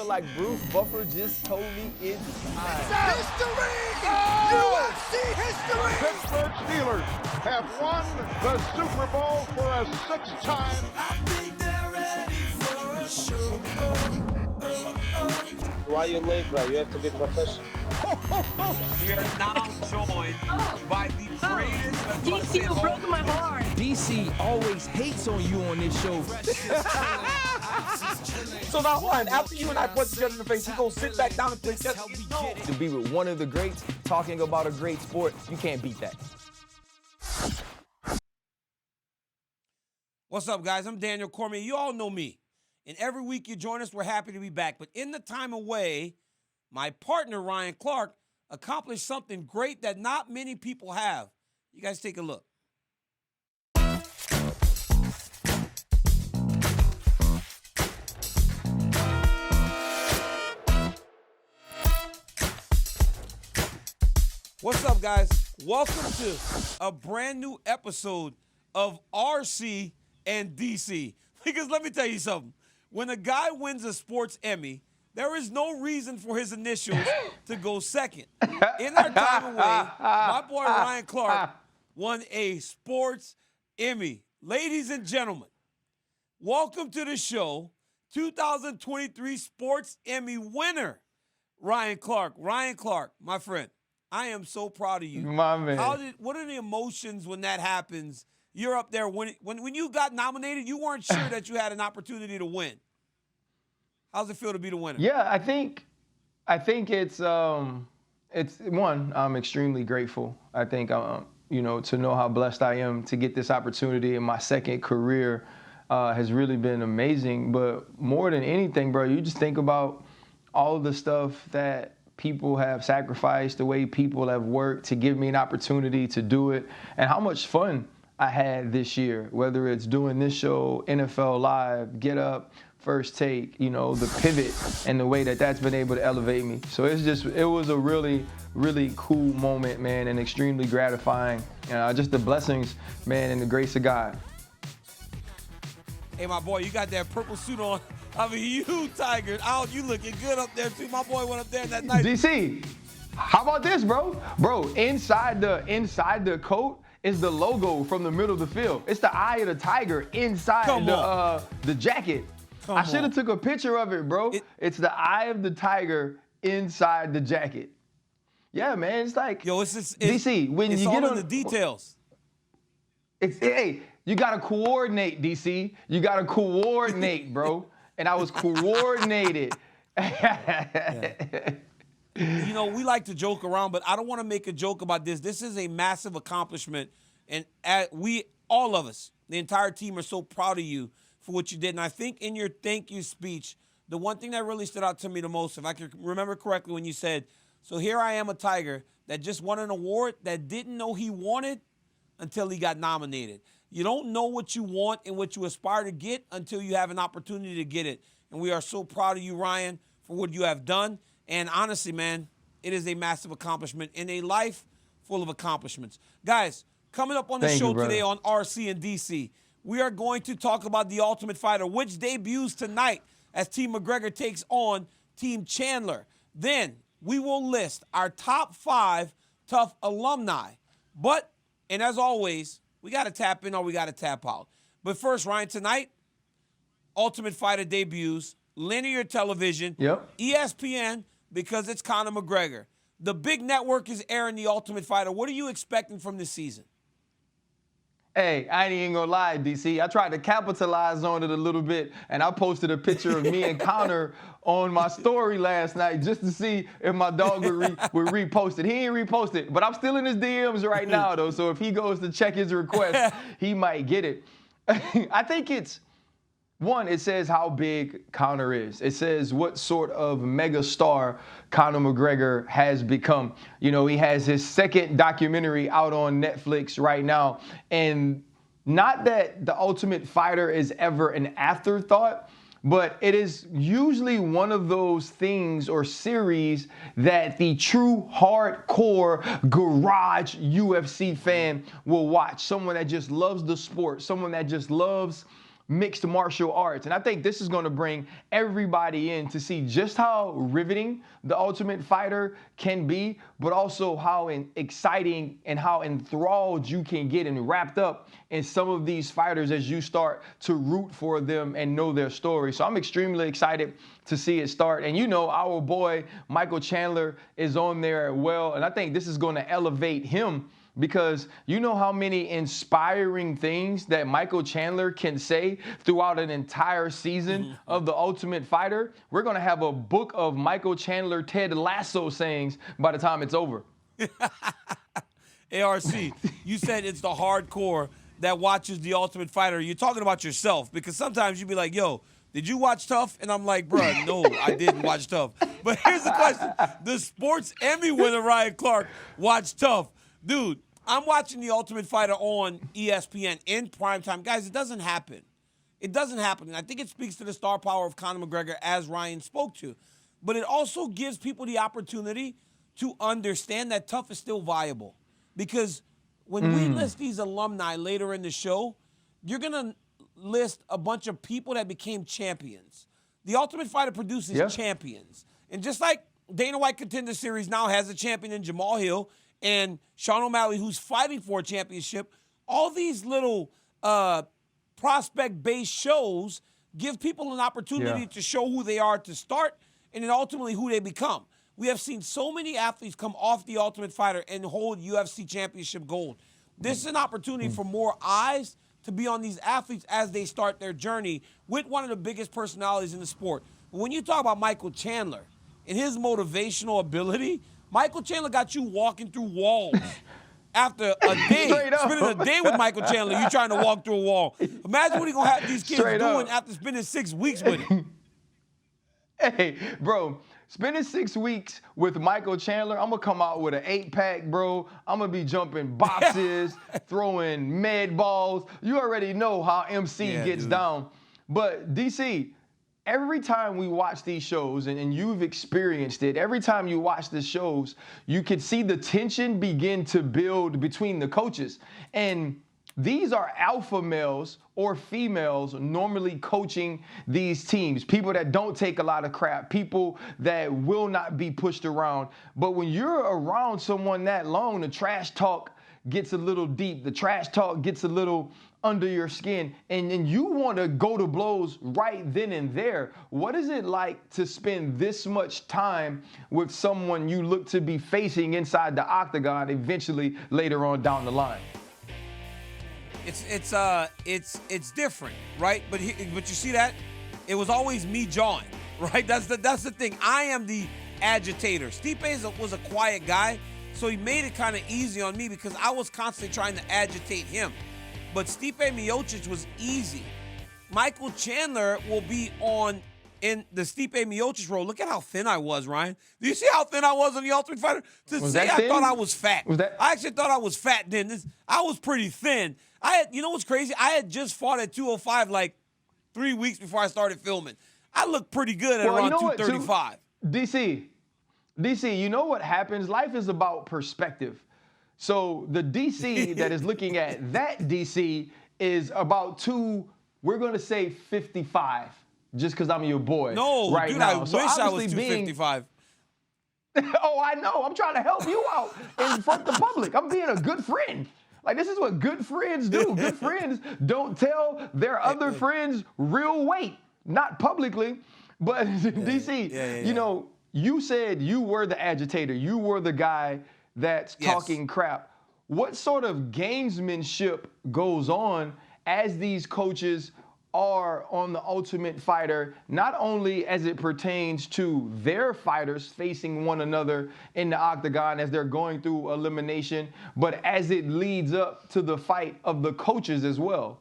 like Bruce Buffer just told me it's time. History! Oh! UFC history! Pittsburgh Steelers have won the Super Bowl for a sixth time. I think they're ready for a show. Why you late, bro? You have to be professional. We are now joined by the greatest. DC, you broke my heart. DC always hates on you on this show. So now, Ryan, after you and I punch each other in the face, you go sit back down and play chess? No. To be with one of the greats, talking about a great sport, you can't beat that. What's up, guys? I'm Daniel Cormier. You all know me. And every week you join us, we're happy to be back. But in the time away, my partner, Ryan Clark, accomplished something great that not many people have. You guys take a look. What's up, guys? Welcome to a brand new episode of RC and DC. Because let me tell you something. When a guy wins a sports Emmy, there is no reason for his initials to go second. In our time away, my boy Ryan Clark won a sports Emmy. Ladies and gentlemen, welcome to the show, 2023 Sports Emmy winner, Ryan Clark. Ryan Clark, my friend, I am so proud of you. My man. What are the emotions when that happens? You're up there. When you got nominated, you weren't sure that you had an opportunity to win. How's it feel to be the winner? Yeah, I think it's one, I'm extremely grateful. I think to know how blessed I am to get this opportunity in my second career has really been amazing. But more than anything, bro, you just think about all of the stuff that people have sacrificed, the way people have worked to give me an opportunity to do it, and how much fun I had this year, whether it's doing this show, NFL Live, Get Up, First Take, the pivot and the way that that's been able to elevate me. So it was a really, really cool moment, man, and extremely gratifying. Just the blessings, man, and the grace of God. Hey, my boy, you got that purple suit on. I mean, you, Tiger, you looking good up there, too. My boy went up there in that night. DC, how about this, bro? Bro, inside the coat is the logo from the middle of the field. It's the eye of the tiger inside the jacket. I should have took a picture of it, bro. It's the eye of the tiger inside the jacket. Yeah, man, it's like, DC, when you get on the details. Hey, you gotta coordinate, DC. You gotta coordinate, bro. And I was coordinated. We like to joke around, but I don't want to make a joke about this. This is a massive accomplishment, and all of us, the entire team, are so proud of you for what you did. And I think in your thank you speech, the one thing that really stood out to me the most, if I can remember correctly, when you said, so here I am, a Tiger that just won an award that didn't know he wanted until he got nominated. You don't know what you want and what you aspire to get until you have an opportunity to get it. And we are so proud of you, Ryan, for what you have done. And honestly, man, it is a massive accomplishment in a life full of accomplishments. Guys, coming up on the show today on RC and DC, we are going to talk about The Ultimate Fighter, which debuts tonight as Team McGregor takes on Team Chandler. Then we will list our top 5 TUF alumni. And as always, we got to tap in or we got to tap out. But first, Ryan, tonight, Ultimate Fighter debuts, linear television, ESPN, because it's Conor McGregor. The big network is airing The Ultimate Fighter. What are you expecting from this season? Hey, I ain't even gonna lie, DC. I tried to capitalize on it a little bit, and I posted a picture of me and Conor on my story last night just to see if my dog would repost it. He ain't reposted, but I'm still in his DMs right now, though, so if he goes to check his request, he might get it. I think it's, one, it says how big Conor is. It says what sort of mega star Conor McGregor has become. He has his second documentary out on Netflix right now. And not that The Ultimate Fighter is ever an afterthought, but it is usually one of those things or series that the true hardcore garage UFC fan will watch. Someone that just loves the sport, someone that just loves mixed martial arts. And I think this is going to bring everybody in to see just how riveting the Ultimate Fighter can be, but also how exciting and how enthralled you can get and wrapped up in some of these fighters as you start to root for them and know their story. So I'm extremely excited to see it start. And you know, our boy Michael Chandler is on there as well. And I think this is going to elevate him, because you know how many inspiring things that Michael Chandler can say throughout an entire season of The Ultimate Fighter. We're going to have a book of Michael Chandler Ted Lasso sayings by the time it's over. ARC, you said it's the hardcore that watches The Ultimate Fighter. You're talking about yourself, because sometimes you'd be like, yo, did you watch TUF? And I'm like, bro, no, I didn't watch TUF. But here's the question. The sports Emmy winner Ryan Clark watched TUF. Dude, I'm watching The Ultimate Fighter on ESPN in primetime. Guys, it doesn't happen. It doesn't happen. And I think it speaks to the star power of Conor McGregor, as Ryan spoke to. But it also gives people the opportunity to understand that TUF is still viable. Because when we list these alumni later in the show, you're going to list a bunch of people that became champions. The Ultimate Fighter produces champions. And just like Dana White Contender Series now has a champion in Jamal Hill, and Sean O'Malley, who's fighting for a championship, all these little prospect-based shows give people an opportunity to show who they are to start, and then ultimately who they become. We have seen so many athletes come off The Ultimate Fighter and hold UFC championship gold. This is an opportunity for more eyes to be on these athletes as they start their journey with one of the biggest personalities in the sport. But when you talk about Michael Chandler and his motivational ability, Michael Chandler got you walking through walls. After a day, spending a day with Michael Chandler, you trying to walk through a wall. Imagine what he's going to have these kids doing after spending 6 weeks with him. Hey, bro, spending 6 weeks with Michael Chandler, I'm going to come out with an 8-pack, bro. I'm going to be jumping boxes, throwing med balls. You already know how MC gets down. But, DC, every time we watch these shows, and you've experienced it, every time you watch the shows, you can see the tension begin to build between the coaches. And these are alpha males or females normally coaching these teams, people that don't take a lot of crap, people that will not be pushed around. But when you're around someone that long, the trash talk gets a little deep, the trash talk gets a little under your skin, and you want to go to blows right then and there. What is it like to spend this much time with someone you look to be facing inside the octagon eventually later on down the line? It's different, right? But you see that? It was always me jawing, right? That's the thing. I am the agitator. Stipe was a quiet guy, so he made it kind of easy on me because I was constantly trying to agitate him. But Stipe Miocic was easy. Michael Chandler will be in the Stipe Miocic role. Look at how thin I was, Ryan. Do you see how thin I was on The Ultimate Fighter? I thought I was fat. I actually thought I was fat then. I was pretty thin. You know what's crazy? I had just fought at 205 like 3 weeks before I started filming. I looked pretty good at around 235. DC, you know what happens? Life is about perspective. So the DC that is looking at that DC is about we're going to say 55, just because I'm your boy. No, right dude, now. I wish I was 255. Oh, I know. I'm trying to help you out in front of the public. I'm being a good friend. Like, this is what good friends do. Good friends don't tell their other friends real weight, not publicly. But DC, you know, you said you were the agitator. You were the guy that's talking crap. What sort of gamesmanship goes on as these coaches are on The Ultimate Fighter, not only as it pertains to their fighters facing one another in the octagon as they're going through elimination, but as it leads up to the fight of the coaches as well?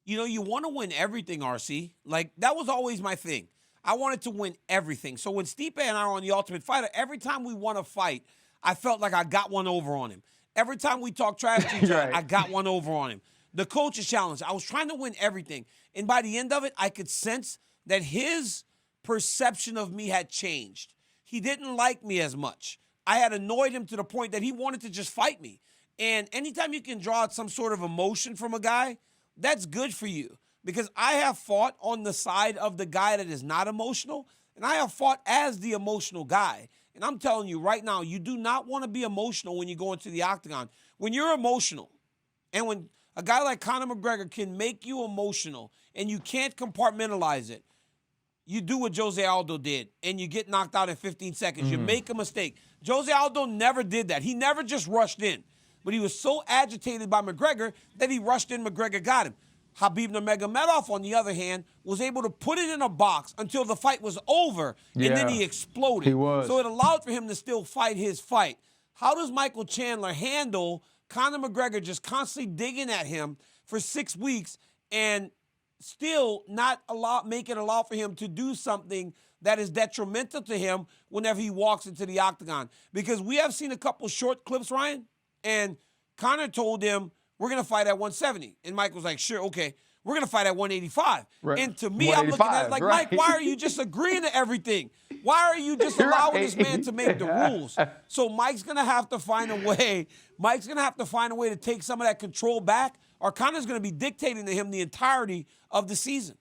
You know, you want to win everything, RC. Like, that was always my thing. I wanted to win everything. So when Stipe and I are on The Ultimate Fighter, every time we won a fight, I felt like I got one over on him. Every time we talk trash to each other, I got one over on him. The coach's challenge, I was trying to win everything. And by the end of it, I could sense that his perception of me had changed. He didn't like me as much. I had annoyed him to the point that he wanted to just fight me. And anytime you can draw out some sort of emotion from a guy, that's good for you. Because I have fought on the side of the guy that is not emotional, and I have fought as the emotional guy. And I'm telling you right now, you do not want to be emotional when you go into the octagon. When you're emotional, and when a guy like Conor McGregor can make you emotional and you can't compartmentalize it, you do what Jose Aldo did, and you get knocked out in 15 seconds. You make a mistake. Jose Aldo never did that. He never just rushed in. But he was so agitated by McGregor that he rushed in. McGregor got him. Khabib Nurmagomedov, on the other hand, was able to put it in a box until the fight was over, and then he exploded. He was. So it allowed for him to still fight his fight. How does Michael Chandler handle Conor McGregor just constantly digging at him for 6 weeks and still not make it allow for him to do something that is detrimental to him whenever he walks into the octagon? Because we have seen a couple short clips, Ryan, and Conor told him, we're going to fight at 170. And Mike was like, sure, okay, we're going to fight at 185. Right. And to me, I'm looking at it like, right. Mike, why are you just agreeing to everything? Why are you just allowing this man to make the rules? So Mike's going to have to find a way. Mike's going to have to find a way to take some of that control back, or Conor's going to be dictating to him the entirety of the season.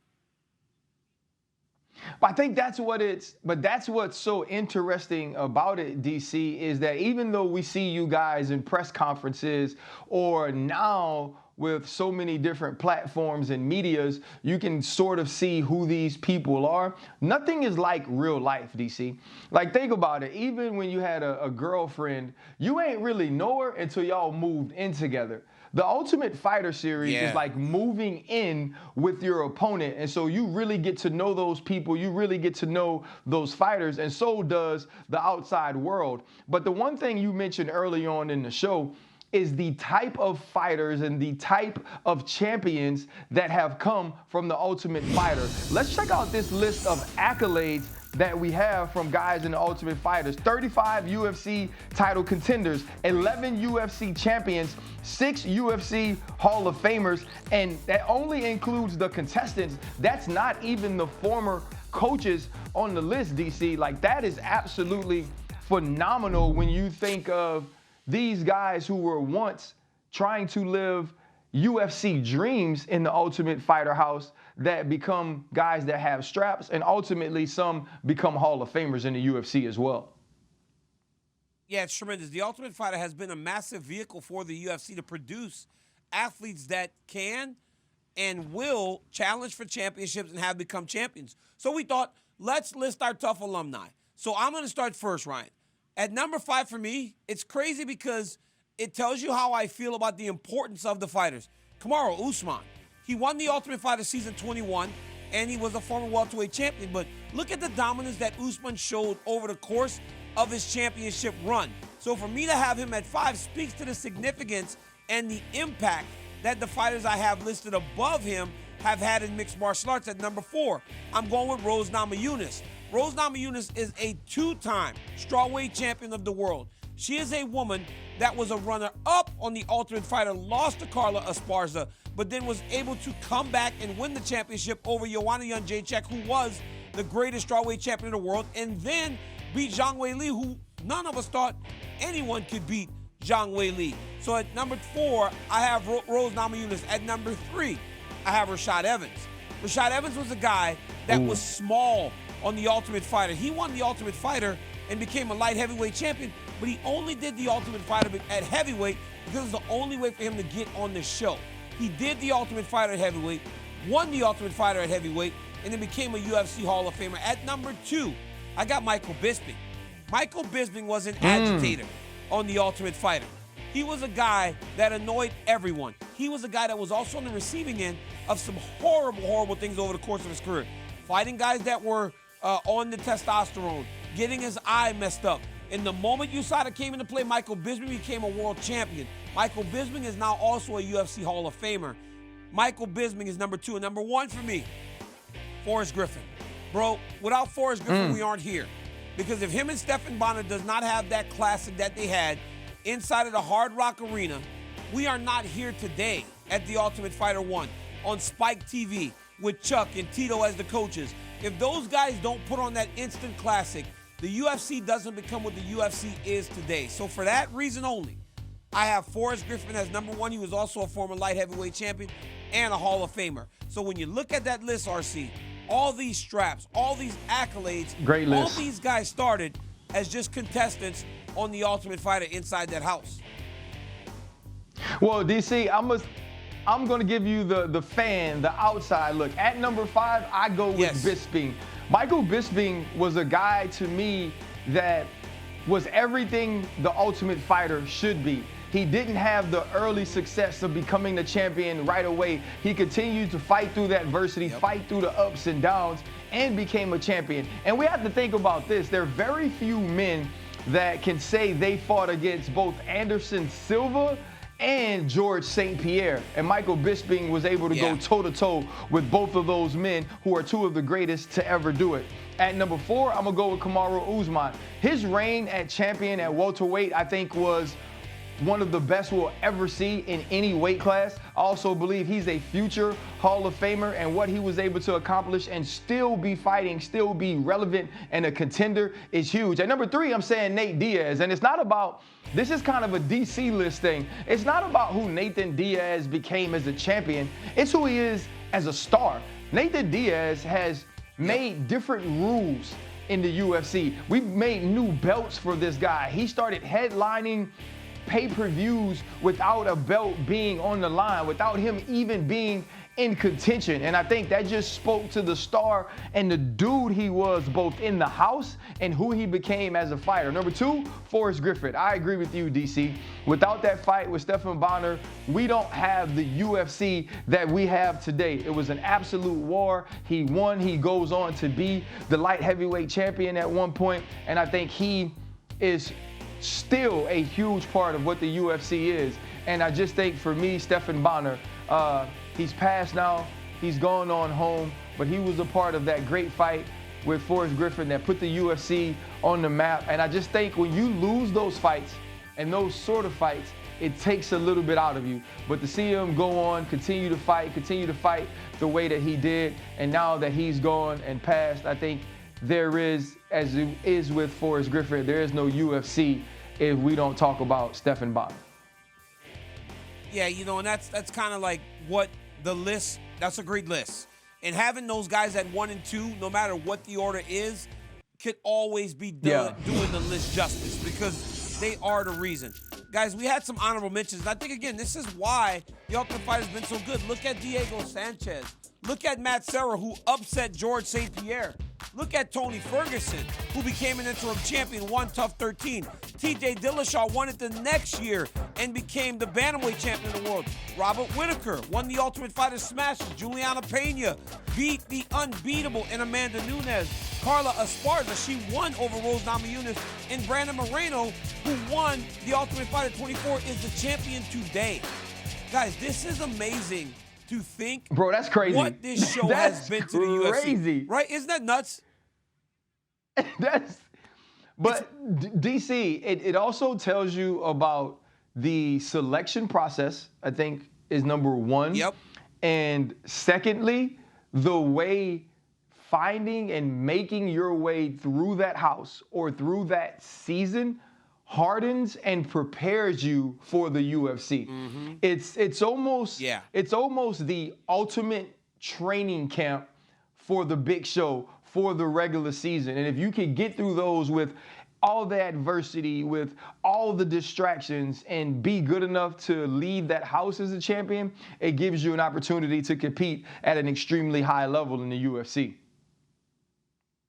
But I think that's what's so interesting about it, DC, is that even though we see you guys in press conferences or now with so many different platforms and medias, you can sort of see who these people are. Nothing is like real life, DC. Like, think about it. Even when you had a girlfriend, you ain't really know her until y'all moved in together. The Ultimate Fighter series is like moving in with your opponent. And so you really get to know those people. You really get to know those fighters. And so does the outside world. But the one thing you mentioned early on in the show is the type of fighters and the type of champions that have come from the Ultimate Fighter. Let's check out this list of accolades that we have from guys in the Ultimate Fighters. 35 UFC title contenders, 11 UFC champions, 6 UFC Hall of Famers, and that only includes the contestants. That's not even the former coaches on the list, DC. Like, that is absolutely phenomenal when you think of these guys who were once trying to live UFC dreams in the Ultimate Fighter house that become guys that have straps, and ultimately some become Hall of Famers in the UFC as well. Yeah, it's tremendous. The Ultimate Fighter has been a massive vehicle for the UFC to produce athletes that can and will challenge for championships and have become champions. So we thought, let's list our TUF alumni. So I'm going to start first, Ryan. At number 5 for me, it's crazy because it tells you how I feel about the importance of the fighters. Kamaru Usman. He won the Ultimate Fighter Season 21, and he was a former welterweight champion. But look at the dominance that Usman showed over the course of his championship run. So for me to have him at 5 speaks to the significance and the impact that the fighters I have listed above him have had in mixed martial arts. At number 4, I'm going with Rose Namajunas. Rose Namajunas is a 2-time strawweight champion of the world. She is a woman that was a runner-up on the Ultimate Fighter, lost to Carla Esparza, but then was able to come back and win the championship over Joanna Jędrzejczyk, who was the greatest strawweight champion in the world, and then beat Zhang Weili, who none of us thought anyone could beat Zhang Weili. So at number 4, I have Rose Namajunas. At number 3, I have Rashad Evans. Rashad Evans was a guy that was small on the Ultimate Fighter. He won the Ultimate Fighter and became a light heavyweight champion, but he only did the Ultimate Fighter at heavyweight because it was the only way for him to get on the show. He did the Ultimate Fighter at heavyweight, won the Ultimate Fighter at heavyweight, and then became a UFC Hall of Famer. At number 2, I got Michael Bisping. Michael Bisping was an agitator on the Ultimate Fighter. He was a guy that annoyed everyone. He was a guy that was also on the receiving end of some horrible, horrible things over the course of his career. Fighting guys that were on the testosterone, getting his eye messed up. And the moment USADA came into play, Michael Bisping became a world champion. Michael Bisping is now also a UFC Hall of Famer. Michael Bisping is number 2. And number 1 for me, Forrest Griffin. Bro, without Forrest Griffin, we aren't here. Because if him and Stephan Bonner does not have that classic that they had inside of the Hard Rock Arena, we are not here today at the Ultimate Fighter 1 on Spike TV with Chuck and Tito as the coaches. If those guys don't put on that instant classic, the UFC doesn't become what the UFC is today. So for that reason only, I have Forrest Griffin as number 1. He was also a former light heavyweight champion and a Hall of Famer. So when you look at that list, RC, all these straps, all these accolades, great list. All these guys started as just contestants on The Ultimate Fighter inside that house. Well, DC, I'm going to give you the fan, the outside look. At number 5, I go with Bisping. Michael Bisping was a guy to me that was everything the Ultimate Fighter should be. He didn't have the early success of becoming the champion right away. He continued to fight through that adversity, fight through the ups and downs, and became a champion. And we have to think about this. There are very few men that can say they fought against both Anderson Silva and George St. Pierre. And Michael Bisping was able to go toe-to-toe with both of those men who are 2 of the greatest to ever do it. At number 4, I'm going to go with Kamaru Usman. His reign at champion at welterweight, I think, was one of the best we'll ever see in any weight class. I also believe he's a future Hall of Famer, and what he was able to accomplish and still be fighting, still be relevant and a contender is huge. At number 3, I'm saying Nate Diaz, and it's not about, this is kind of a DC list thing. It's not about who Nathan Diaz became as a champion. It's who he is as a star. Nathan Diaz has made different rules in the UFC. We've made new belts for this guy. He started headlining pay-per-views without a belt being on the line, without him even being in contention. And I think that just spoke to the star and the dude he was both in the house and who he became as a fighter. Number 2, Forrest Griffin. I agree with you, DC. Without that fight with Stephan Bonner, we don't have the UFC that we have today. It was an absolute war. He won. He goes on to be the light heavyweight champion at one point. And I think he is still a huge part of what the UFC is. And I just think for me, Stephan Bonner, he's passed now, he's gone on home, but he was a part of that great fight with Forrest Griffin that put the UFC on the map. And I just think when you lose those fights and those sort of fights, it takes a little bit out of you. But to see him go on, continue to fight the way that he did, and now that he's gone and passed, I think there is, as it is with Forrest Griffin, there is no UFC if we don't talk about Stephan Bonner. Yeah, you know, and that's kind of like what the list, that's a great list. And having those guys at 1 and 2, no matter what the order is, could always be doing the list justice because they are the reason. Guys, we had some honorable mentions. And I think, again, this is why the Ultimate Fighter has been so good. Look at Diego Sanchez. Look at Matt Serra, who upset George St. Pierre. Look at Tony Ferguson, who became an interim champion, won TUF 13. TJ Dillashaw won it the next year and became the bantamweight champion of the world. Robert Whittaker won the Ultimate Fighter Smashes. Juliana Pena beat the unbeatable and Amanda Nunes. Carla Esparza, she won over Rose Namajunas. And Brandon Moreno, who won the Ultimate Fighter 24, is the champion today. Guys, this is amazing to think, bro, that's crazy. What this show has been to the UFC, right? Isn't that nuts? DC, it also tells you about the selection process, I think, is number 1. Yep. And secondly, the way finding and making your way through that house or through that season hardens and prepares you for the UFC. Mm-hmm. It's almost the ultimate training camp for the big show, for the regular season. And if you can get through those with all the adversity, with all the distractions, and be good enough to leave that house as a champion, it gives you an opportunity to compete at an extremely high level in the UFC.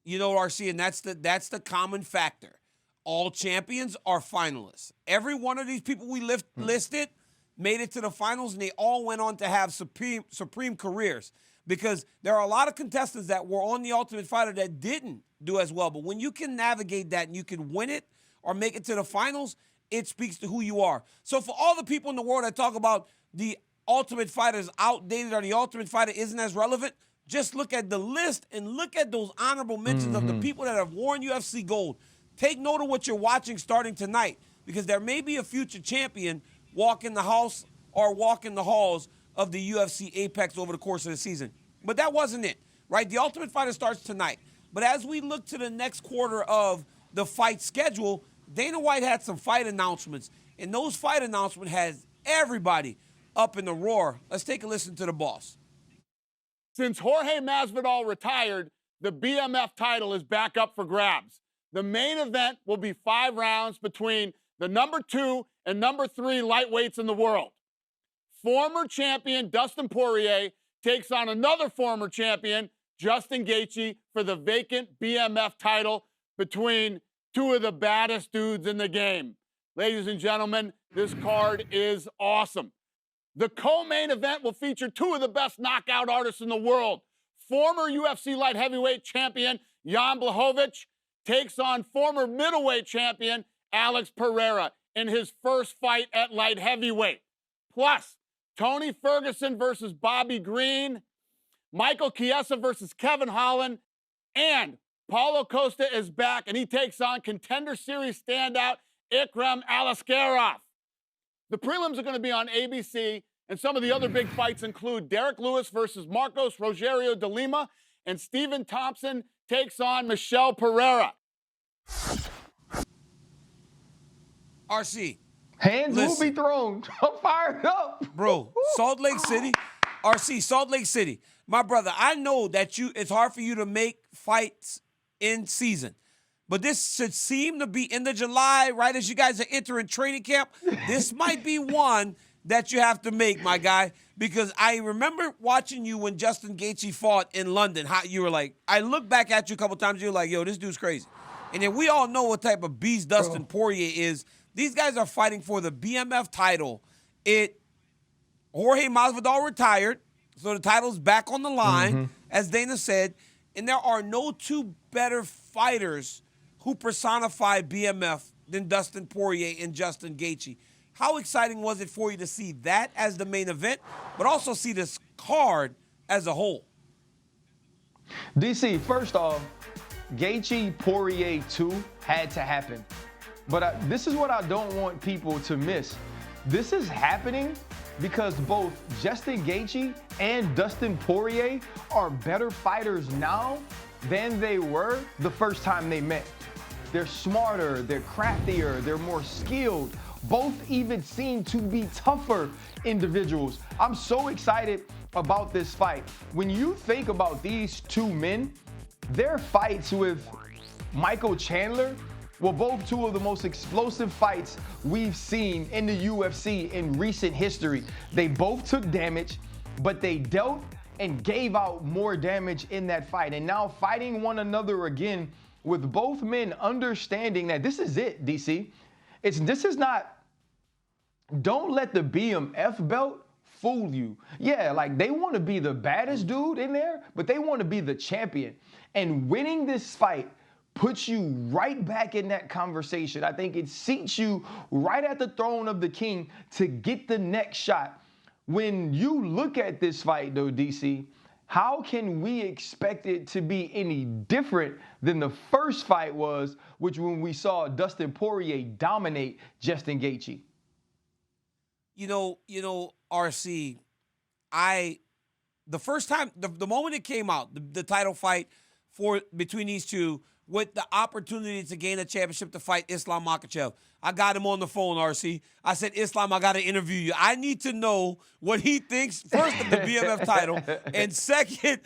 You know, RC, and that's the common factor. All champions are finalists. Every one of these people we listed made it to the finals, and they all went on to have supreme careers because there are a lot of contestants that were on the Ultimate Fighter that didn't do as well. But when you can navigate that and you can win it or make it to the finals, it speaks to who you are. So for all the people in the world that talk about the Ultimate Fighter is outdated or the Ultimate Fighter isn't as relevant, just look at the list and look at those honorable mentions of the people that have worn UFC gold. Take note of what you're watching starting tonight because there may be a future champion walking the house or walking the halls of the UFC Apex over the course of the season. But that wasn't it, right? The Ultimate Fighter starts tonight. But as we look to the next quarter of the fight schedule, Dana White had some fight announcements. And those fight announcements has everybody up in the roar. Let's take a listen to the boss. Since Jorge Masvidal retired, the BMF title is back up for grabs. The main event will be 5 rounds between the number 2 and number 3 lightweights in the world. Former champion Dustin Poirier takes on another former champion, Justin Gaethje, for the vacant BMF title between 2 of the baddest dudes in the game. Ladies and gentlemen, this card is awesome. The co-main event will feature 2 of the best knockout artists in the world. Former UFC light heavyweight champion Jan Blachowicz takes on former middleweight champion Alex Pereira in his first fight at light heavyweight. Plus, Tony Ferguson versus Bobby Green, Michael Chiesa versus Kevin Holland, and Paulo Costa is back, and he takes on Contender Series standout Ikram Aliskerov. The prelims are going to be on ABC, and some of the other big fights include Derek Lewis versus Marcos Rogerio de Lima, and Stephen Thompson takes on Michel Pereira. RC. Hands will be thrown. I'm fired up. Bro, Salt Lake City, RC, Salt Lake City. My brother, I know that it's hard for you to make fights in season. But this should seem to be end of July, right as you guys are entering training camp. This might be one that you have to make, my guy, because I remember watching you when Justin Gaethje fought in London. How you were like, I looked back at you a couple times, you were like, yo, this dude's crazy. And then we all know what type of beast Dustin Poirier is. These guys are fighting for the BMF title. Jorge Masvidal retired, so the title's back on the line, as Dana said, and there are no 2 better fighters who personify BMF than Dustin Poirier and Justin Gaethje. How exciting was it for you to see that as the main event, but also see this card as a whole? DC, first off, Gaethje Poirier 2 had to happen. But this is what I don't want people to miss. This is happening because both Justin Gaethje and Dustin Poirier are better fighters now than they were the first time they met. They're smarter, they're craftier, they're more skilled. Both even seem to be tougher individuals. I'm so excited about this fight. When you think about these 2 men, their fights with Michael Chandler were both 2 of the most explosive fights we've seen in the UFC in recent history. They both took damage, but they dealt and gave out more damage in that fight. And now fighting one another again with both men understanding that this is it, DC. This is not, don't let the BMF belt fool you. Yeah, like they want to be the baddest dude in there, but they want to be the champion. And winning this fight puts you right back in that conversation. I think it seats you right at the throne of the king to get the next shot. When you look at this fight, though, DC, how can we expect it to be any different than the first fight was, which when we saw Dustin Poirier dominate Justin Gaethje? You know, RC, the first time, the moment it came out, the title fight between these 2, with the opportunity to gain a championship to fight Islam Makhachev. I got him on the phone, RC. I said, Islam, I got to interview you. I need to know what he thinks, first, of the BMF title, and second,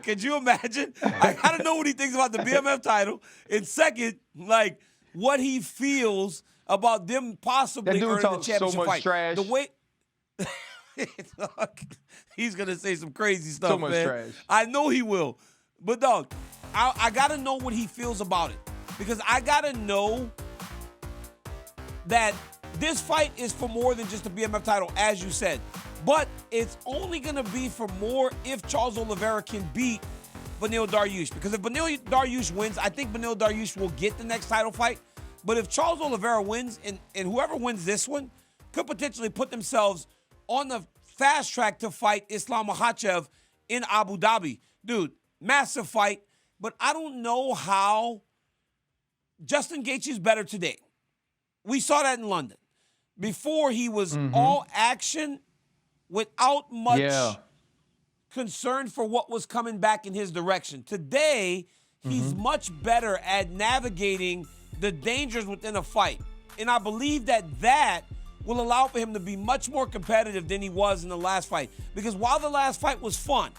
could you imagine? I got to know what he thinks about the BMF title, and second, like, what he feels about them possibly earning the championship so much fight. Trash. The way he's going to say some crazy stuff, so much man. trash. I know he will. But, dog, I got to know what he feels about it, because I got to know that this fight is for more than just the BMF title, as you said. But it's only going to be for more if Charles Oliveira can beat Beneil Dariush. Because if Beneil Dariush wins, I think Beneil Dariush will get the next title fight. But if Charles Oliveira wins, and whoever wins this one could potentially put themselves on the fast track to fight Islam Makhachev in Abu Dhabi. Dude, massive fight. But I don't know how Justin Gaethje is better today. We saw that in London. Before, he was all action without much concern for what was coming back in his direction. Today, he's much better at navigating the dangers within a fight. And I believe that will allow for him to be much more competitive than he was in the last fight. Because while the last fight was fun,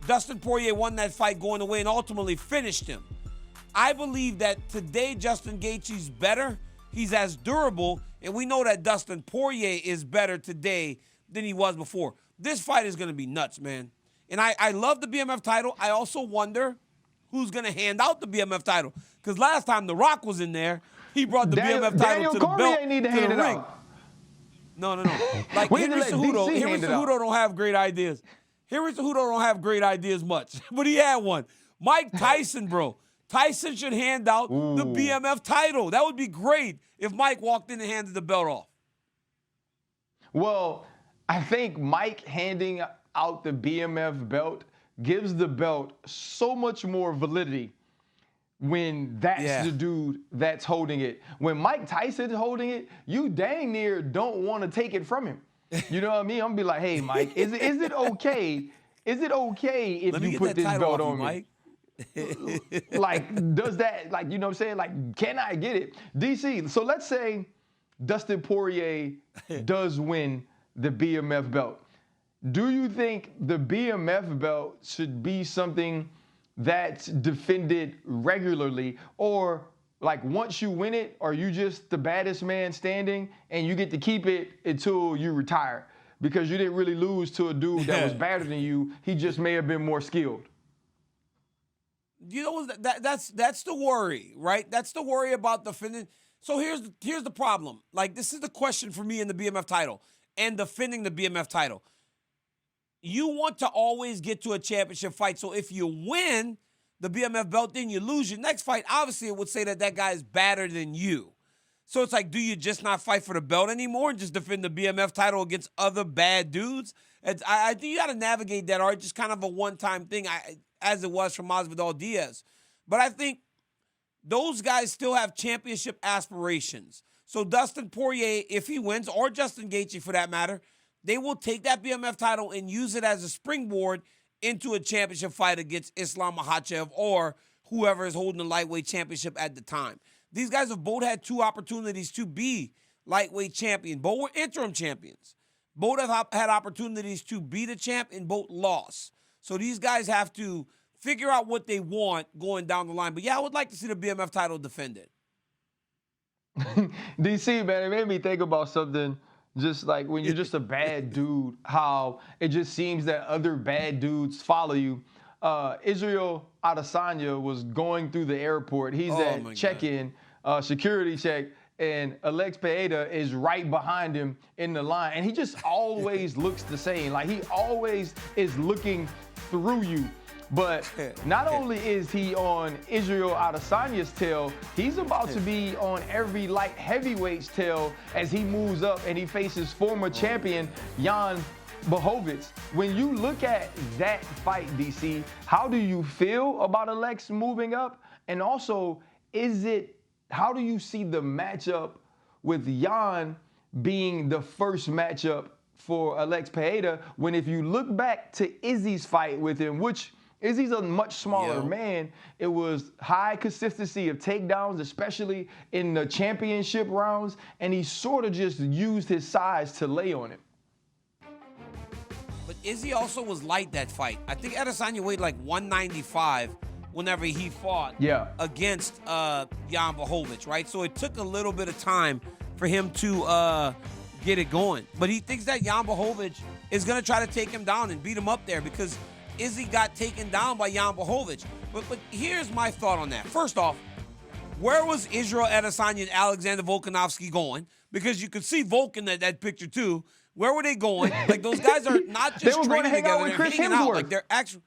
Dustin Poirier won that fight going away and ultimately finished him. I believe that today Justin Gaethje's better. He's as durable, and we know that Dustin Poirier is better today than he was before. This fight is going to be nuts, man. And I love the BMF title. I also wonder who's going to hand out the BMF title. Because last time The Rock was in there, he brought the BMF title to the belt, need to to hand the it ring. out. No. Like, We need to Henry let Cejudo, DC Henry hand it out. Cejudo don't have great ideas. Henry Cejudo don't have great ideas much, but he had one. Mike Tyson, bro. Tyson should hand out the BMF title. That would be great if Mike walked in and handed the belt off. Well, I think Mike handing out the BMF belt gives the belt so much more validity when that's the dude that's holding it. When Mike Tyson's holding it, you dang near don't want to take it from him. You know what I mean? I'm gonna be like, hey, Mike, is it okay? Is it okay if you put this belt on me? Mike. Like, does that, like, you know what I'm saying? Like, can I get it? DC, so let's say Dustin Poirier does win the BMF belt. Do you think the BMF belt should be something that's defended regularly, or like once you win it, are you just the baddest man standing and you get to keep it until you retire? Because you didn't really lose to a dude that was better than you. He just may have been more skilled. You know, that's the worry, right? That's the worry about defending. So here's the problem. Like, this is the question for me in the BMF title and defending the BMF title. You want to always get to a championship fight. So if you win the BMF belt, then you lose your next fight. Obviously, it would say that guy is better than you. So it's like, do you just not fight for the belt anymore and just defend the BMF title against other bad dudes? I think you got to navigate that, or it's just kind of a one-time thing, as it was for Masvidal Diaz. But I think those guys still have championship aspirations. So Dustin Poirier, if he wins, or Justin Gaethje for that matter, they will take that BMF title and use it as a springboard into a championship fight against Islam Makhachev or whoever is holding the lightweight championship at the time. These guys have both had two opportunities to be lightweight champion. Both were interim champions. Both have had opportunities to be the champ and both lost. So these guys have to figure out what they want going down the line. But yeah, I would like to see the BMF title defended. DC, man, it made me think about something. Just like when you're just a bad dude, how it just seems that other bad dudes follow you. Israel Adesanya was going through the airport. He's at check-in, security check, and Alex Pereira is right behind him in the line. And he just always looks the same. Like, he always is looking through you. But not only is he on Israel Adesanya's tail, he's about to be on every light heavyweight's tail as he moves up and he faces former champion Jan Blachowicz. When you look at that fight, DC, how do you feel about Alex moving up? And also, how do you see the matchup with Jan being the first matchup for Alex Pereira, when if you look back to Izzy's fight with him, which Izzy's a much smaller man, it was high consistency of takedowns, especially in the championship rounds, and he sort of just used his size to lay on him. But Izzy also was light that fight. I think Adesanya weighed like 195 whenever he fought against Jan Blachowicz, right? So it took a little bit of time for him to get it going. But he thinks that Jan Blachowicz is going to try to take him down and beat him up there because Izzy got taken down by Jan Blachowicz. But here's my thought on that. First off, where was Israel Adesanya and Alexander Volkanovski going? Because you could see Volk in that picture too. Where were they going? Like, those guys are not just training together. They're hanging out. Like, they're actually...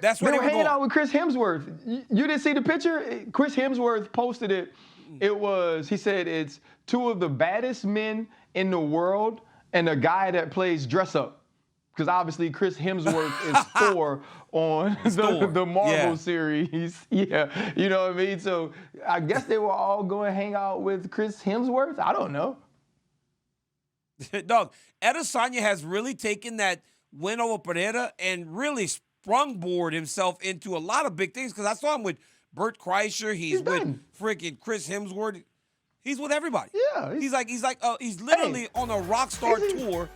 That's where they were hanging going. out with Chris Hemsworth. You didn't see the picture? Chris Hemsworth posted it. He said it's two of the baddest men in the world and a guy that plays dress up. Because obviously Chris Hemsworth is Thor on the Marvel series. Yeah, you know what I mean? So I guess they were all going to hang out with Chris Hemsworth. I don't know. Dog, Adesanya has really taken that win over Pereira and really sprungboard himself into a lot of big things. Because I saw him with Bert Kreischer. He's with freaking Chris Hemsworth. He's with everybody. Yeah, he's literally on a rock star tour.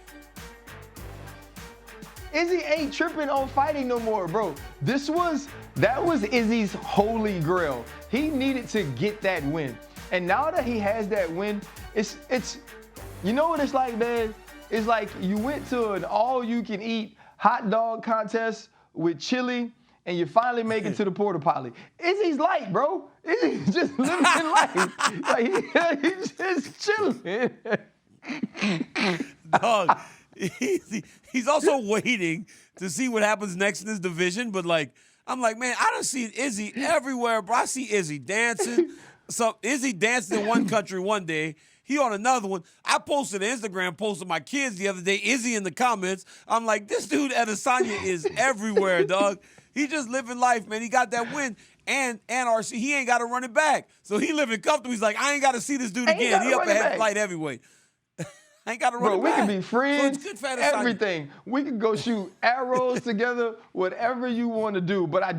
Izzy ain't tripping on fighting no more, bro. That was Izzy's holy grail. He needed to get that win. And now that he has that win, it's you know what it's like, man? It's like you went to an all-you-can-eat hot dog contest with chili, and you finally make it to the porta potty. Izzy's light, bro. Izzy's just living life. Like he's just chilling. Dog, he's also waiting to see what happens next in this division. But I'm like, man, I don't see Izzy everywhere, bro. I see Izzy dancing. Izzy dancing in one country one day. He on another one. I posted an Instagram post of my kids the other day, Izzy in the comments. I'm like, this dude Adesanya is everywhere, dog. He just living life, man. He got that win. And RC, he ain't got to run it back. So he living comfortable. He's like, I ain't got to see this dude again. He up ahead light heavyweight. I ain't got to run it back. Bro, we can be friends, so it's good for Adesanya. everything. We can go shoot arrows together, whatever you want to do. But I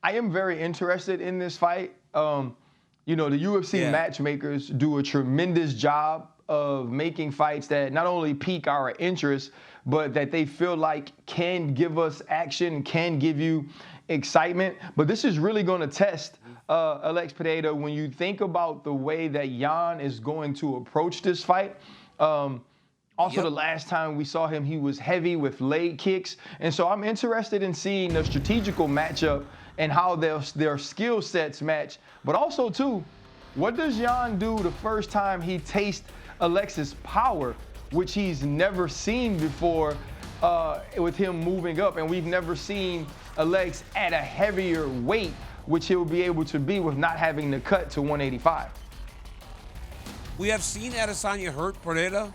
am very interested in this fight. The UFC matchmakers do a tremendous job of making fights that not only pique our interest, but that they feel like can give us action, can give you excitement. But this is really going to test Alex Pereira when you think about the way that Jan is going to approach this fight. The last time we saw him, he was heavy with leg kicks. And so I'm interested in seeing the strategical matchup and how their skill sets match. But also, too, what does Jan do the first time he tastes Alex's power, which he's never seen before with him moving up? And we've never seen Alex at a heavier weight, which he'll be able to be with not having to cut to 185. We have seen Adesanya hurt Pereira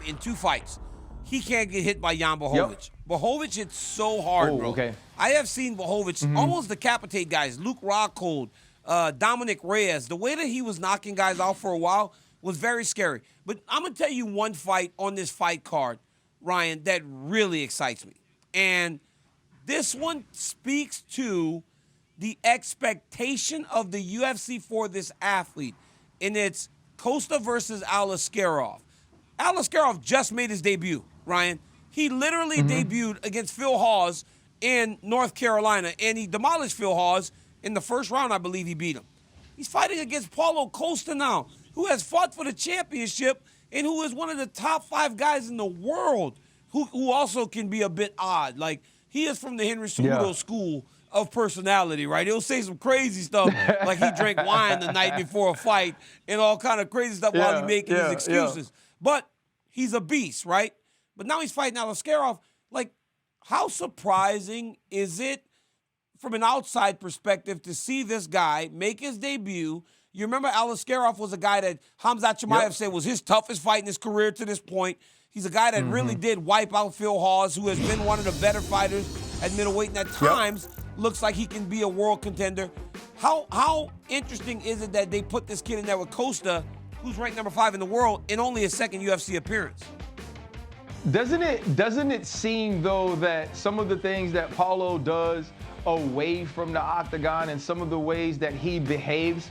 in 2 fights. He can't get hit by Jan Blachowicz. Yep. Blachowicz hits so hard, bro. Okay. I have seen Blachowicz almost decapitate guys. Luke Rockhold, Dominic Reyes. The way that he was knocking guys out for a while was very scary. But I'm going to tell you one fight on this fight card, Ryan, that really excites me. And this one speaks to the expectation of the UFC for this athlete. And it's Costa versus Alaskarov. Alaskarov just made his debut, Ryan. He literally debuted against Phil Hawes in North Carolina, and he demolished Phil Hawes in the first round. I believe he beat him. He's fighting against Paulo Costa now, who has fought for the championship and who is one of the top 5 guys in the world, who also can be a bit odd. Like, he is from the Henry Cejudo school of personality, right? He'll say some crazy stuff, like he drank wine the night before a fight and all kind of crazy stuff while he's making his excuses. But he's a beast, right? But now he's fighting Alaskarov. Like, how surprising is it from an outside perspective to see this guy make his debut? You remember Alaskarov was a guy that Khamzat Chimaev said was his toughest fight in his career to this point. He's a guy that really did wipe out Phil Hawes, who has been one of the better fighters at middleweight, and at times looks like he can be a world contender. How interesting is it that they put this kid in there with Costa, who's ranked number 5 in the world, in only his second UFC appearance? Doesn't it seem, though, that some of the things that Paulo does away from the octagon and some of the ways that he behaves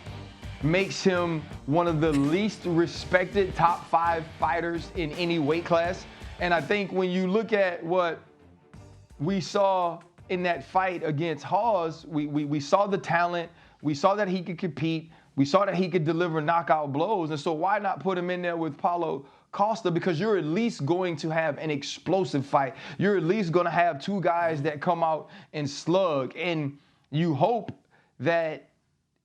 makes him one of the least respected top 5 fighters in any weight class? And I think when you look at what we saw in that fight against Hawes, we saw the talent, we saw that he could compete, we saw that he could deliver knockout blows. And so why not put him in there with Paulo Costa? Because you're at least going to have an explosive fight. You're at least going to have 2 guys that come out and slug. And you hope that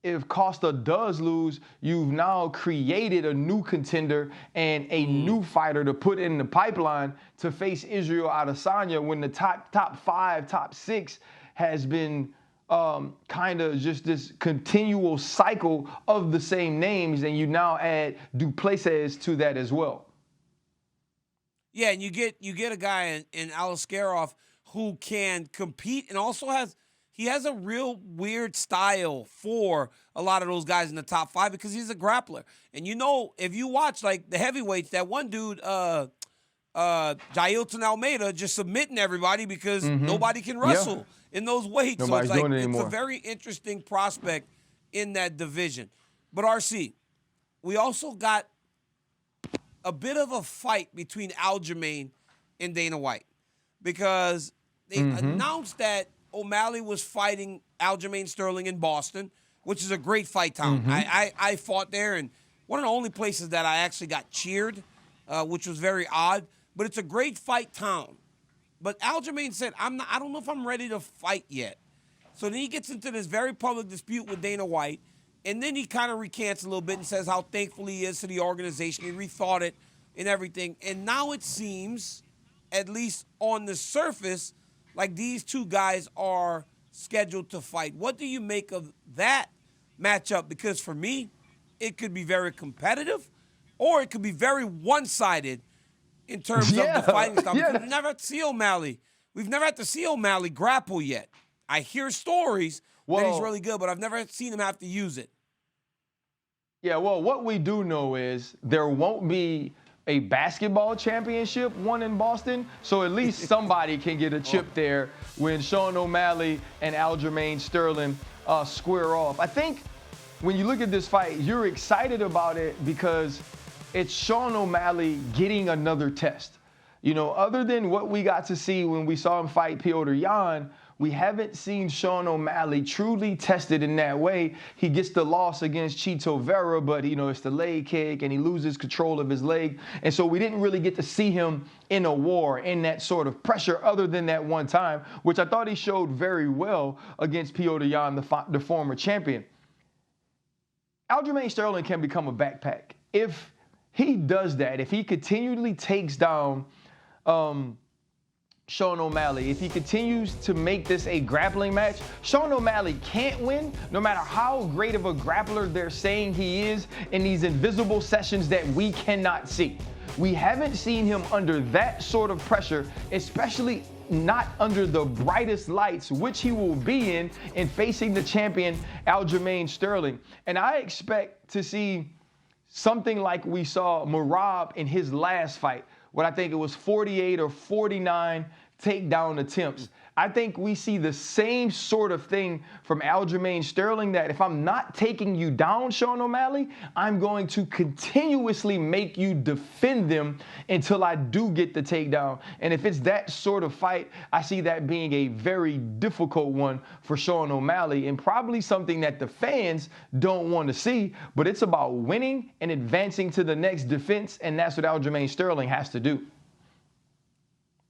if Costa does lose, you've now created a new contender and a new fighter to put in the pipeline to face Israel Adesanya when the top 5, top 6 has been kind of just this continual cycle of the same names, and you now add Duplessis to that as well. Yeah, and you get a guy in Alaskarov who can compete and also has a real weird style for a lot of those guys in the top 5 because he's a grappler. And if you watch like the heavyweights, that one dude, Jailton Almeida, just submitting everybody because nobody can wrestle in those weights. Nobody's so it's doing it anymore. It's a very interesting prospect in that division. But RC, we also got a bit of a fight between Aljamain and Dana White because they announced that O'Malley was fighting Aljamain Sterling in Boston, which is a great fight town. I fought there, and one of the only places that I actually got cheered, which was very odd. But it's a great fight town. But Aljamain said, I don't know if I'm ready to fight yet. So then he gets into this very public dispute with Dana White, and then he kind of recants a little bit and says how thankful he is to the organization. He rethought it and everything. And now it seems, at least on the surface, like these two guys are scheduled to fight. What do you make of that matchup? Because for me, it could be very competitive, or it could be very one-sided in terms of the fighting style. We've never had to see O'Malley. We've never had to see O'Malley grapple yet. I hear stories that he's really good, but I've never seen him have to use it. Yeah, well, what we do know is there won't be a basketball championship won in Boston, so at least somebody can get a chip there when Sean O'Malley and Aljamain Sterling square off. I think when you look at this fight, you're excited about it because it's Sean O'Malley getting another test. You know, other than what we got to see when we saw him fight Petr Yan, we haven't seen Sean O'Malley truly tested in that way. He gets the loss against Chito Vera, but, you know, it's the leg kick, and he loses control of his leg. And so we didn't really get to see him in a war, in that sort of pressure, other than that one time, which I thought he showed very well against Petr Yan, the former champion. Aljamain Sterling can become a backpack. If he does that, if he continually takes down Sean O'Malley, if he continues to make this a grappling match, Sean O'Malley can't win no matter how great of a grappler they're saying he is in these invisible sessions that we cannot see. We haven't seen him under that sort of pressure, especially not under the brightest lights, which he will be in facing the champion Aljamain Sterling. And I expect to see something like we saw Merab in his last fight, what I think it was 48 or 49 takedown attempts. I think we see the same sort of thing from Aljamain Sterling, that if I'm not taking you down, Sean O'Malley, I'm going to continuously make you defend them until I do get the takedown. And if it's that sort of fight, I see that being a very difficult one for Sean O'Malley, and probably something that the fans don't want to see. But it's about winning and advancing to the next defense, and that's what Aljamain Sterling has to do.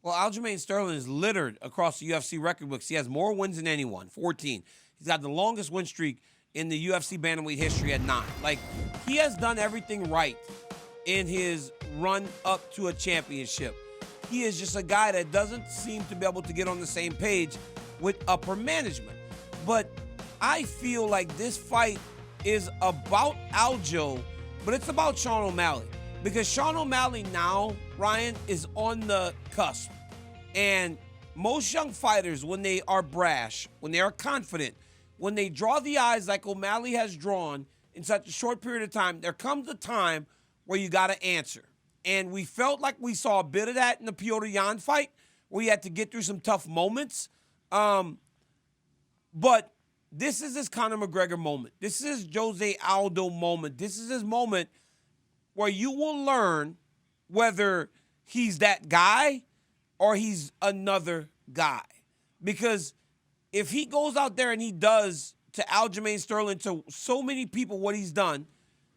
Well, Aljamain Sterling is littered across the UFC record books. He has more wins than anyone, 14. He's got the longest win streak in the UFC bantamweight history at 9. Like, he has done everything right in his run up to a championship. He is just a guy that doesn't seem to be able to get on the same page with upper management. But I feel like this fight is about Aljo, but it's about Sean O'Malley. Because Sean O'Malley now, Ryan, is on the cusp. And most young fighters, when they are brash, when they are confident, when they draw the eyes like O'Malley has drawn in such a short period of time, there comes a time where you got to answer. And we felt like we saw a bit of that in the Petr Yan fight, where he had to get through some tough moments. But this is his Conor McGregor moment. This is his Jose Aldo moment. This is his moment where you will learn whether he's that guy or he's another guy. Because if he goes out there and he does to Aljamain Sterling, to so many people what he's done,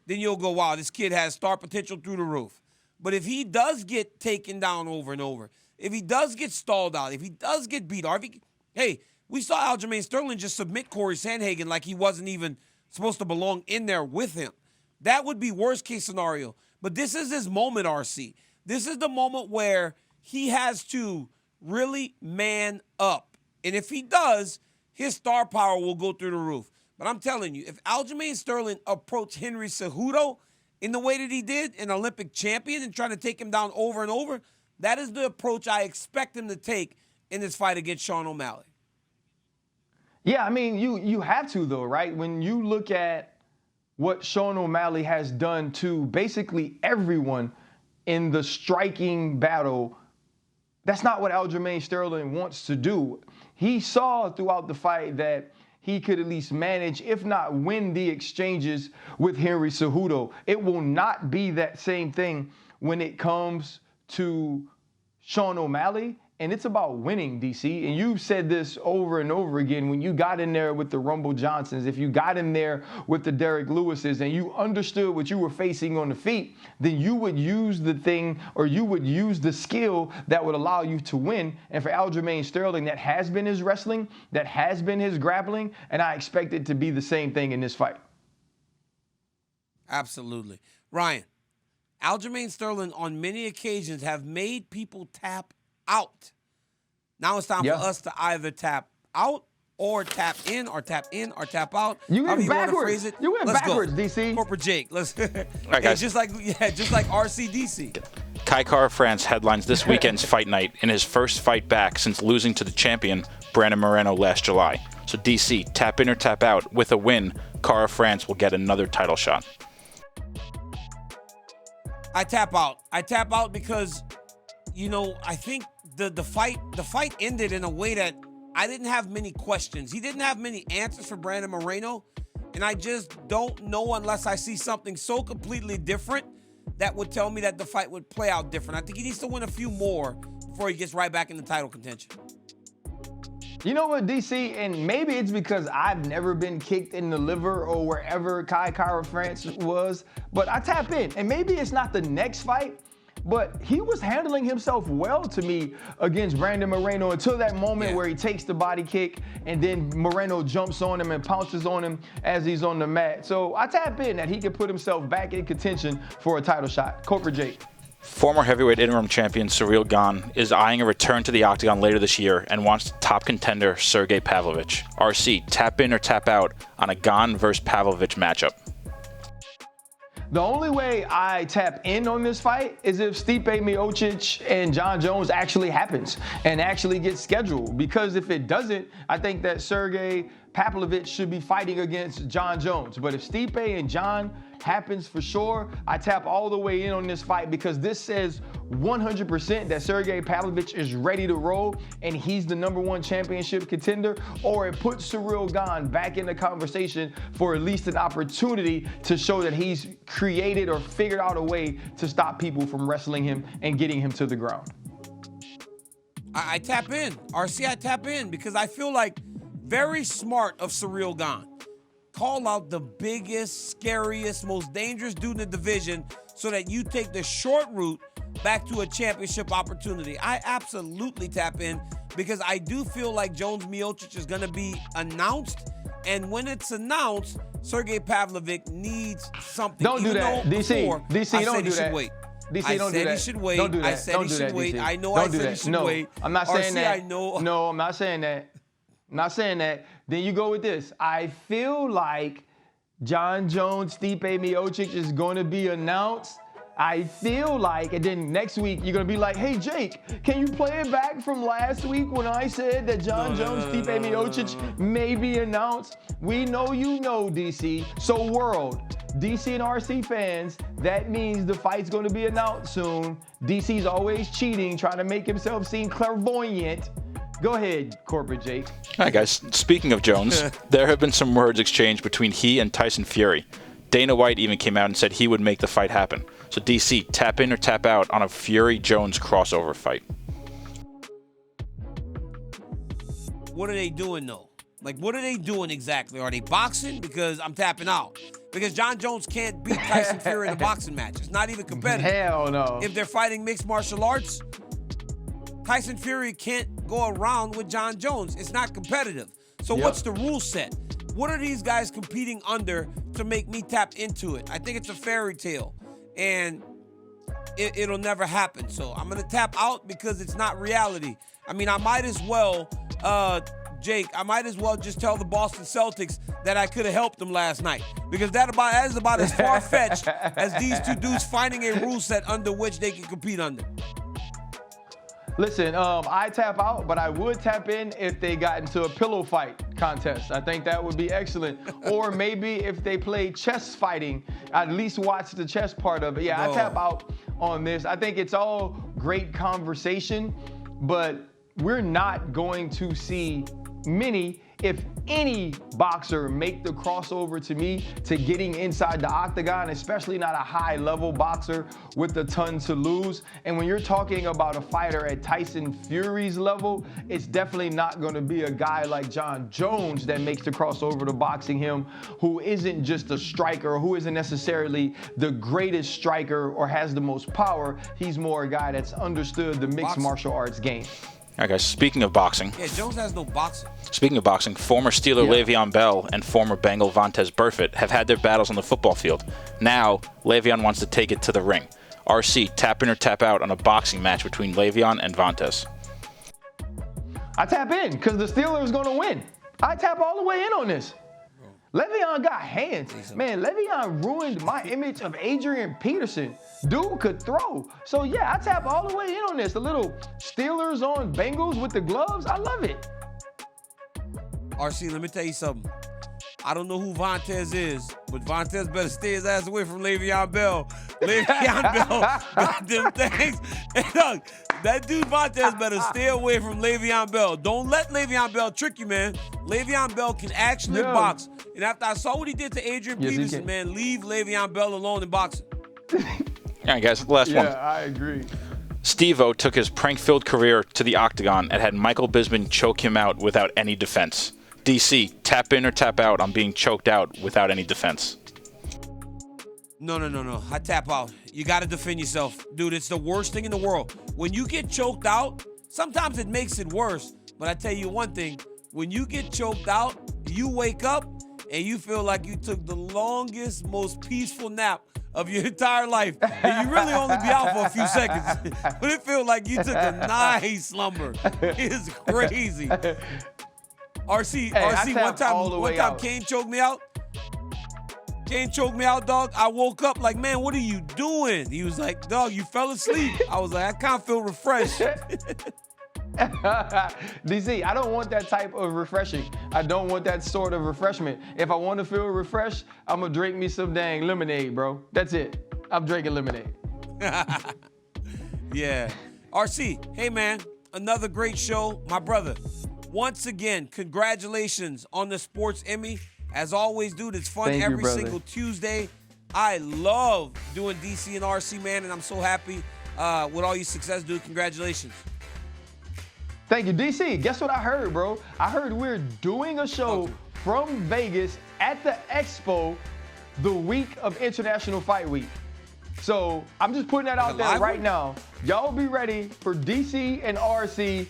then you'll go, wow, this kid has star potential through the roof. But if he does get taken down over and over, if he does get stalled out, if he does get beat, or if he, hey, we saw Aljamain Sterling just submit Corey Sandhagen like he wasn't even supposed to belong in there with him. That would be worst case scenario. But this is his moment, RC. This is the moment where he has to really man up. And if he does, his star power will go through the roof. But I'm telling you, if Aljamain Sterling approached Henry Cejudo in the way that he did, an Olympic champion, and trying to take him down over and over, that is the approach I expect him to take in this fight against Sean O'Malley. Yeah, I mean, you have to, though, right? When you look at what Sean O'Malley has done to basically everyone in the striking battle, that's not what Aljamain Sterling wants to do. He saw throughout the fight that he could at least manage, if not win, the exchanges with Henry Cejudo. It will not be that same thing when it comes to Sean O'Malley. And it's about winning, DC. And you've said this over and over again. When you got in there with the Rumble Johnsons, if you got in there with the Derek Lewises and you understood what you were facing on the feet, then you would use the thing, or you would use the skill that would allow you to win. And for Aljamain Sterling, that has been his wrestling, that has been his grappling, and I expect it to be the same thing in this fight. Absolutely. Ryan, Aljamain Sterling on many occasions have made people tap out. Now it's time for us to either tap out or tap in or tap in or tap out. You went backwards. You went backwards, go. DC. Corporate Jake. Let's right, guys. just like RCDC. Kai Kara-France headlines this weekend's fight night in his first fight back since losing to the champion Brandon Moreno last July. So DC, tap in or tap out. With a win, Kara-France will get another title shot. I tap out. I tap out because, I think the fight ended in a way that I didn't have many questions. He didn't have many answers for Brandon Moreno, and I just don't know unless I see something so completely different that would tell me that the fight would play out different. I think he needs to win a few more before he gets right back in the title contention. You know what, DC, and maybe it's because I've never been kicked in the liver or wherever Kai Kara-France was, but I tap in. And maybe it's not the next fight, but he was handling himself well to me against Brandon Moreno until that moment where he takes the body kick and then Moreno jumps on him and pounces on him as he's on the mat. So I tap in that he can put himself back in contention for a title shot. Corporate Jake. Former heavyweight interim champion Ciryl Gane is eyeing a return to the octagon later this year and wants top contender Sergey Pavlovich. RC, tap in or tap out on a Gane versus Pavlovich matchup. The only way I tap in on this fight is if Stipe Miocic and Jon Jones actually happens and actually gets scheduled. Because if it doesn't, I think that Sergey Pavlovich should be fighting against Jon Jones. But if Stipe and Jon happens for sure, I tap all the way in on this fight because this says 100% that Sergey Pavlovich is ready to roll and he's the #1 championship contender, or it puts Ciryl Gane back in the conversation for at least an opportunity to show that he's created or figured out a way to stop people from wrestling him and getting him to the ground. I tap in. RC, I tap in because I feel like very smart of Ciryl Gane. Call out the biggest, scariest, most dangerous dude in the division so that you take the short route back to a championship opportunity. I absolutely tap in because I do feel like Jones Miocic is going to be announced. And when it's announced, Sergey Pavlovich needs something. Don't do that, DC. DC, don't do that. Wait. DC, don't do that. I said he should wait. Don't do that. I said he should wait. DC. I know don't I said he should wait. I'm not saying that. I know. No, I'm not saying that. I'm not saying that. Then you go with this. I feel like Jon Jones, Stipe Miocic is going to be announced. I feel like, and then next week you're going to be like, hey, Jake, can you play it back from last week when I said that Jon Jones, Stipe Miocic may be announced? We know you know, DC. So world, DC and RC fans, that means the fight's going to be announced soon. DC's always cheating, trying to make himself seem clairvoyant. Go ahead, Corporate Jake. All right, guys. Speaking of Jones, there have been some words exchanged between he and Tyson Fury. Dana White even came out and said he would make the fight happen. So DC, tap in or tap out on a Fury-Jones crossover fight. What are they doing, though? Like, what are they doing exactly? Are they boxing? Because I'm tapping out. Because Jon Jones can't beat Tyson Fury in a boxing match. It's not even competitive. Hell no. If they're fighting mixed martial arts, Tyson Fury can't go around with Jon Jones. It's not competitive. So what's the rule set? What are these guys competing under to make me tap into it? I think it's a fairy tale, and it'll never happen. So I'm going to tap out because it's not reality. I mean, I might as well, Jake, I might as well just tell the Boston Celtics that I could have helped them last night, because that is about as far-fetched as these two dudes finding a rule set under which they can compete under. Listen, I tap out, but I would tap in if they got into a pillow fight contest. I think that would be excellent. Or maybe if they played chess fighting, I'd at least watch the chess part of it. Yeah, I tap out on this. I think it's all great conversation, but we're not going to see many, if any boxer make the crossover to me to getting inside the octagon, especially not a high-level boxer with a ton to lose. And when you're talking about a fighter at Tyson Fury's level, it's definitely not going to be a guy like John Jones that makes the crossover to boxing him, who isn't just a striker, who isn't necessarily the greatest striker or has the most power. He's more a guy that's understood the mixed martial arts game. All right, guys, speaking of boxing. Yeah, Jones has no boxing. Speaking of boxing, former Steeler Le'Veon Bell and former Bengal Vontaze Burfict have had their battles on the football field. Now, Le'Veon wants to take it to the ring. RC, tap in or tap out on a boxing match between Le'Veon and Vontaze? I tap in because the Steelers are going to win. I tap all the way in on this. Le'Veon got hands. Man, Le'Veon ruined my image of Adrian Peterson. Dude could throw. So, yeah, I tap all the way in on this. The little Steelers on Bengals with the gloves, I love it. RC, let me tell you something. I don't know who Vontaze is, but Vontaze better stay his ass away from Le'Veon Bell. Le'Veon Bell got them things. And look, that dude Vontaze better stay away from Le'Veon Bell. Don't let Le'Veon Bell trick you, man. Le'Veon Bell can actually box. And after I saw what he did to Adrian Peterson, man, leave Le'Veon Bell alone in boxing. All right, guys, last one. Yeah, I agree. Steve-O took his prank-filled career to the octagon and had Michael Bisping choke him out without any defense. DC, tap in or tap out on being choked out without any defense? No. I tap out. You got to defend yourself. Dude, it's the worst thing in the world. When you get choked out, sometimes it makes it worse. But I tell you one thing. When you get choked out, you wake up and you feel like you took the longest, most peaceful nap of your entire life. And you really only be out for a few seconds. But it feels like you took a nice slumber. It's crazy. RC, one time Kane choked me out. Kane choked me out, dog. I woke up like, man, what are you doing? He was like, dog, you fell asleep. I was like, I kind of feel refreshed. DC, I don't want that type of refreshing. I don't want that sort of refreshment. If I want to feel refreshed, I'm going to drink me some dang lemonade, bro. That's it. I'm drinking lemonade. Yeah. RC, hey, man, another great show. My brother, once again, congratulations on the Sports Emmy. As always, dude, it's fun every single Tuesday. I love doing DC and RC, man, and I'm so happy with all your success, dude. Congratulations. Thank you, DC. Guess what I heard, bro? I heard we're doing a show from Vegas at the Expo the week of International Fight Week. So I'm just putting that out there right now. Y'all be ready for DC and RC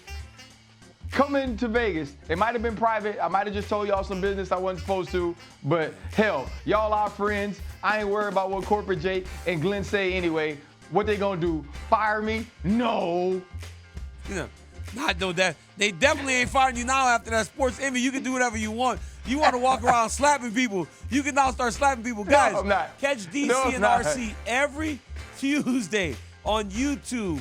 coming to Vegas. It might have been private. I might have just told y'all some business I wasn't supposed to, but hell, y'all our friends. I ain't worried about what Corporate Jake and Glenn say anyway. What they gonna do? Fire me? No. Not know that. They definitely ain't firing you now after that Sports Emmy. You can do whatever you want. You want to walk around slapping people. You can now start slapping people. Guys, no, I'm not. Catch DC and RC every Tuesday on YouTube.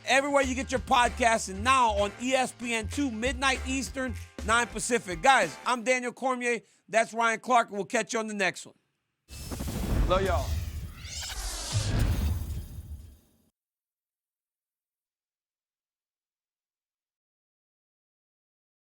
Everywhere you get your podcasts, and now on ESPN2, midnight Eastern, 9 Pacific. Guys, I'm Daniel Cormier. That's Ryan Clark, and we'll catch you on the next one. Love y'all.